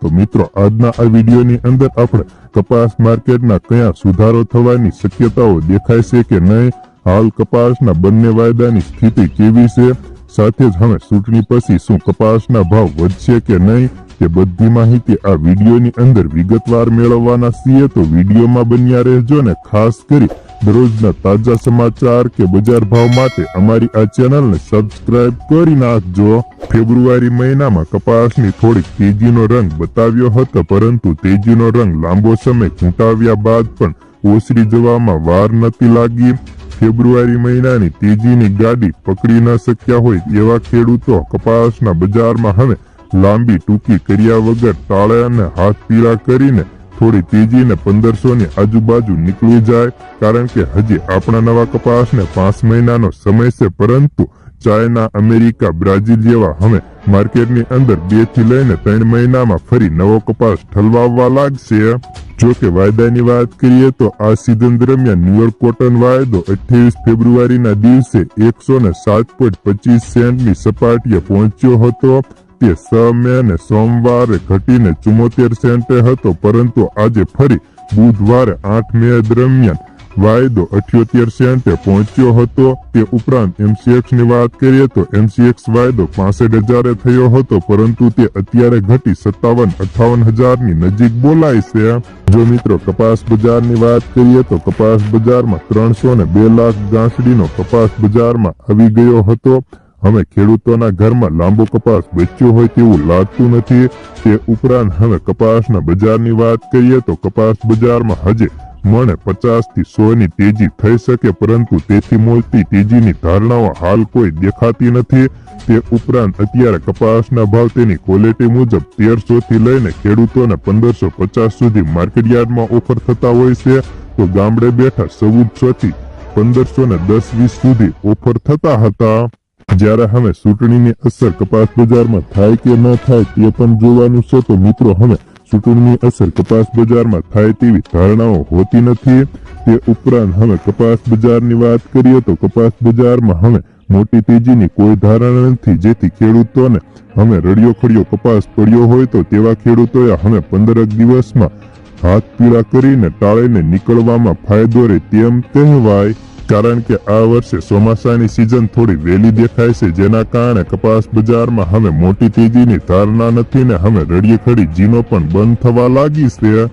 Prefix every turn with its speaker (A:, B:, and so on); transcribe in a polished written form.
A: તો મિત્રો આજના આ વિડીયોની અંદર આપણે કપાસ માર્કેટના કયા સુધારો થવાની શક્યતાઓ દેખાય છે કે નહીં, હાલ કપાસના બંને વાયદાની સ્થિતિ કેવી છે, સાથે જ હવે ચૂંટણી પછી શું કપાસના ભાવ વધશે કે નહીં તે બધી માહિતી આ વિડીયોની અંદર વિગતવાર મેળવવાના છીએ। તો વિડીયોમાં બન્યા રહેજો ને ખાસ કરી દરરોજના તાજા સમાચાર કે બજાર ભાવ માટે અમારી આ ચેનલને સબસ્ક્રાઇબ કરી નાખજો। ફેબ્રુઆરી મહિનામાં કપાસની થોડીક તેજીનો રંગ બતાવ્યો હતો, પરંતુ તેજીનો રંગ લાંબો સમય ઘૂંટાવ્યા બાદ પણ ઓસરી જવામાં વાર નથી લાગી। ફેબ્રુઆરી મહિનાની તેજીની ગાડી પકડી ન શક્યા હોય એવા ખેડૂતો કપાસના બજારમાં હવે લાંબી ટૂંકી કર્યા વગર તાળે અને હાથ પીળા કરીને થોડી તેજીને 1500 ની આજુબાજુ નીકળી જાય, કારણ કે હજી આપણા નવા કપાસને 5 મહિનાનો સમય છે, પરંતુ ચાઇના, અમેરિકા, બ્રાઝિલ જેવા હવે માર્કેટની અંદર 2 થી લઈને 3 મહિનામાં ફરી નવો કપાસ ઠલવાવવા લાગશે। જો કે વાયદાની વાત કરીએ તો આ સિઝન દરમિયાન ન્યુયોર્ક કોટન વાયદો 28 ફેબ્રુઆરીના દિવસે 107.25 સેન્ટની સપાટીએ પહોંચ્યો હતો। તે 6 મે સોમવારે ઘટીને 74 સેન્ટે હતો, પરંતુ આજે ફરી બુધવારે 8 મે દરમિયાન વાયદો 78 સેન્ટે પહોંચ્યો હતો। તે ઉપરાંત MCX ની વાત કરીએ તો MCX વાયદો 65,000 થયો હતો, પરંતુ તે અત્યારે ઘટી 57-58,000 ની નજીક બોલાય છે। જો મિત્રો કપાસ બજારની વાત કરીએ તો કપાસ બજારમાં 302 લાખ ગાંસડીનો કપાસ બજારમાં આવી ગયો હતો। હવે ખેડૂતોના ઘરમાં લાંબો કપાસ બચ્યો હોય તેવું લાગતું નથી। તે ઉપરાંત હવે કપાસના બજારની વાત કરીએ તો કપાસ બજારમાં હજે મણે 50 થી 100 ની તેજી થઈ શકે, પરંતુ તેથી મોટી તેજીની ધારણાઓ હાલ કોઈ દેખાતી નથી। તે ઉપરાંત અત્યારે કપાસના ભાવ તેની ક્વોલિટી મુજબ 1300 થી લઈને ખેડૂતોને 1550 સુધી માર્કેટયાર્ડમાં ઓફર થતા હોય છે, તો ગામડે બેઠા 1400 થી 1510-20 સુધી ઓફર થતા હતા। જ્યારે હવે ચૂંટણીની અસર કપાસ બજારમાં થાય કે ન થાય તે પણ જોવાનું છે, તો મિત્રો હવે ચૂંટણીની અસર કપાસ બજારમાં થાય તેવી ધારણાઓ હોતી નથી। તે ઉપરાંત હવે કપાસ બજારની વાત કરીએ તો કપાસ બજારમાં હવે મોટી તેજીની કોઈ ધારણા નથી, જેથી ખેડૂતોને હવે રડિયો ખડિયો કપાસ પડ્યો હોય તો તેવા ખેડૂતોએ હવે 15 દિવસમાં હાથ પીળા કરીને ટાળીને નીકળવામાં ફાયદો રહે તેમ કહેવાય, કારણ કે આ વર્ષે ચોમાસાની સિઝન થોડી વહેલી દેખાય છે, જેના કારણે કપાસ બજારમાં હવે મોટી તેજીની ધારણા નથી ને હવે રડિયે ખડી જીનો પણ બંધ થવા લાગી છે।